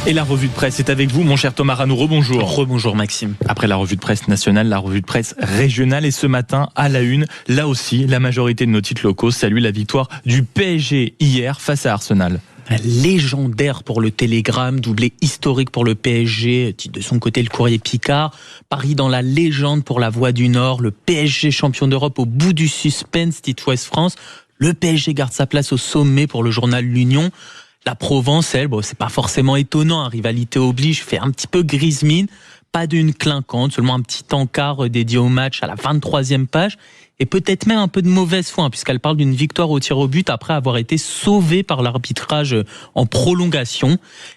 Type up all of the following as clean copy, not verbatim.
Et la revue de presse est avec vous, mon cher Thomas Ranoux. Rebonjour. Rebonjour Maxime. Après la revue de presse nationale, la revue de presse régionale. Et ce matin, à la une, là aussi, la majorité de nos titres locaux salue la victoire du PSG hier face à Arsenal. Légendaire pour le Télégramme, doublé historique pour le PSG, titre de son côté le Courrier Picard, Paris dans la légende pour la Voix du Nord, le PSG champion d'Europe au bout du suspense, titre Ouest France, le PSG garde sa place au sommet pour le journal L'Union. La Provence, elle, c'est pas forcément étonnant, rivalité oblige, fait un petit peu grise mine, pas d'une clinquante, seulement un petit encart dédié au match à la 23e page, et peut-être même un peu de mauvaise foi, puisqu'elle parle d'une victoire au tir au but après avoir été sauvée par l'arbitrage en prolongation.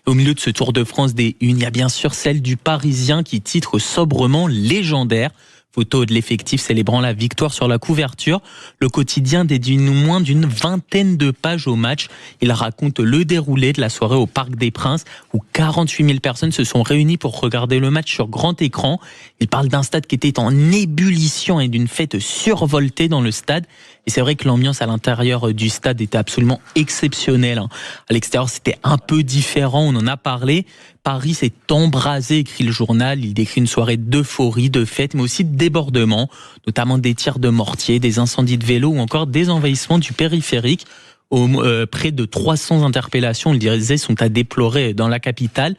Et au milieu de ce Tour de France des Unes, il y a bien sûr celle du Parisien qui titre sobrement légendaire. Photo de l'effectif célébrant la victoire sur la couverture. Le quotidien dédie moins d'une vingtaine de pages au match. Il raconte le déroulé de la soirée au Parc des Princes où 48 000 personnes se sont réunies pour regarder le match sur grand écran. Il parle d'un stade qui était en ébullition et d'une fête survoltée dans le stade. Et c'est vrai que l'ambiance à l'intérieur du stade était absolument exceptionnelle. À l'extérieur, c'était un peu différent, on en a parlé. Paris s'est embrasé, écrit le journal. Il décrit une soirée d'euphorie, de fête, mais aussi de débordement, notamment des tirs de mortier, des incendies de vélos ou encore des envahissements du périphérique. Près de 300 interpellations, on le disait, sont à déplorer dans la capitale.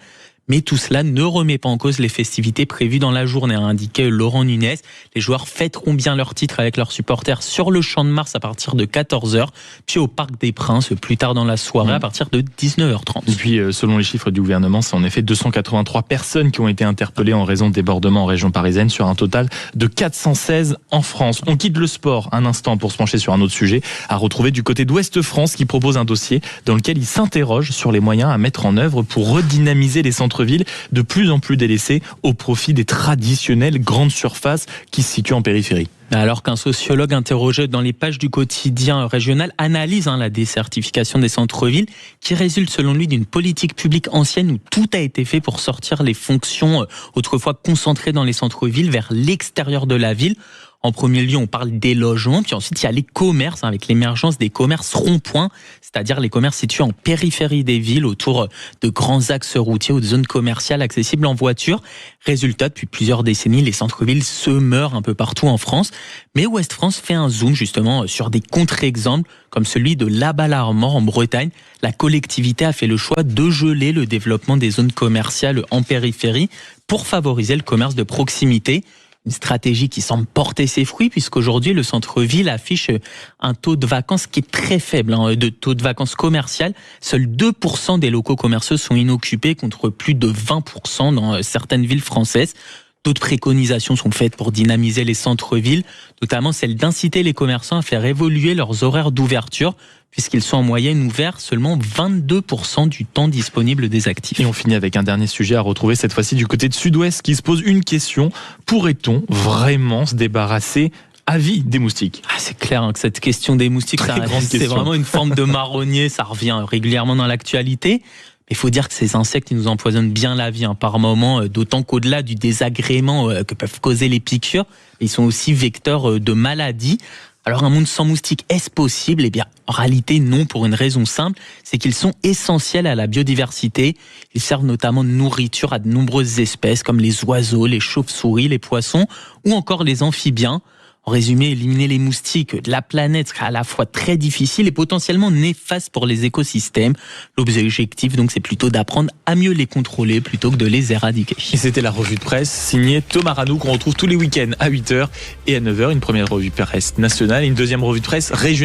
Mais tout cela ne remet pas en cause les festivités prévues dans la journée, a indiqué Laurent Nunez. Les joueurs fêteront bien leur titre avec leurs supporters sur le Champ de Mars à partir de 14h, puis au Parc des Princes plus tard dans la soirée à partir de 19h30. Et puis, selon les chiffres du gouvernement, c'est en effet 283 personnes qui ont été interpellées en raison de débordements en région parisienne sur un total de 416 en France. On quitte le sport un instant pour se pencher sur un autre sujet à retrouver du côté d'Ouest France qui propose un dossier dans lequel il s'interroge sur les moyens à mettre en œuvre pour redynamiser les centres-villes de plus en plus délaissés au profit des traditionnelles grandes surfaces qui se situent en périphérie. Alors qu'un sociologue interrogé dans les pages du quotidien régional analyse la désertification des centres-villes qui résulte selon lui d'une politique publique ancienne où tout a été fait pour sortir les fonctions autrefois concentrées dans les centres-villes vers l'extérieur de la ville. En premier lieu, on parle des logements, puis ensuite il y a les commerces, avec l'émergence des commerces ronds-points, c'est-à-dire les commerces situés en périphérie des villes, autour de grands axes routiers ou de zones commerciales accessibles en voiture. Résultat, depuis plusieurs décennies, les centres-villes se meurent un peu partout en France. Mais Ouest France fait un zoom justement sur des contre-exemples, comme celui de Laval-Armor en Bretagne. La collectivité a fait le choix de geler le développement des zones commerciales en périphérie pour favoriser le commerce de proximité. Une stratégie qui semble porter ses fruits puisqu'aujourd'hui le centre-ville affiche un taux de vacances qui est très faible, de taux de vacances commerciales. Seuls 2% des locaux commerciaux sont inoccupés contre plus de 20% dans certaines villes françaises. D'autres préconisations sont faites pour dynamiser les centres-villes, notamment celle d'inciter les commerçants à faire évoluer leurs horaires d'ouverture, puisqu'ils sont en moyenne ouverts seulement 22% du temps disponible des actifs. Et on finit avec un dernier sujet à retrouver cette fois-ci du côté de Sud-Ouest qui se pose une question. Pourrait-on vraiment se débarrasser à vie des moustiques? C'est clair que cette question des moustiques, c'est vraiment une forme de marronnier, ça revient régulièrement dans l'actualité. Il faut dire que ces insectes, ils nous empoisonnent bien la vie par moment, d'autant qu'au-delà du désagrément que peuvent causer les piqûres, ils sont aussi vecteurs de maladies. Alors un monde sans moustiques, est-ce possible ? Eh bien, en réalité, non, pour une raison simple, c'est qu'ils sont essentiels à la biodiversité. Ils servent notamment de nourriture à de nombreuses espèces, comme les oiseaux, les chauves-souris, les poissons, ou encore les amphibiens. En résumé, éliminer les moustiques de la planète serait à la fois très difficile et potentiellement néfaste pour les écosystèmes. L'objectif, donc, c'est plutôt d'apprendre à mieux les contrôler plutôt que de les éradiquer. Et c'était la revue de presse signée Thomas Ranoux qu'on retrouve tous les week-ends à 8h et à 9h. Une première revue de presse nationale et une deuxième revue de presse régionale.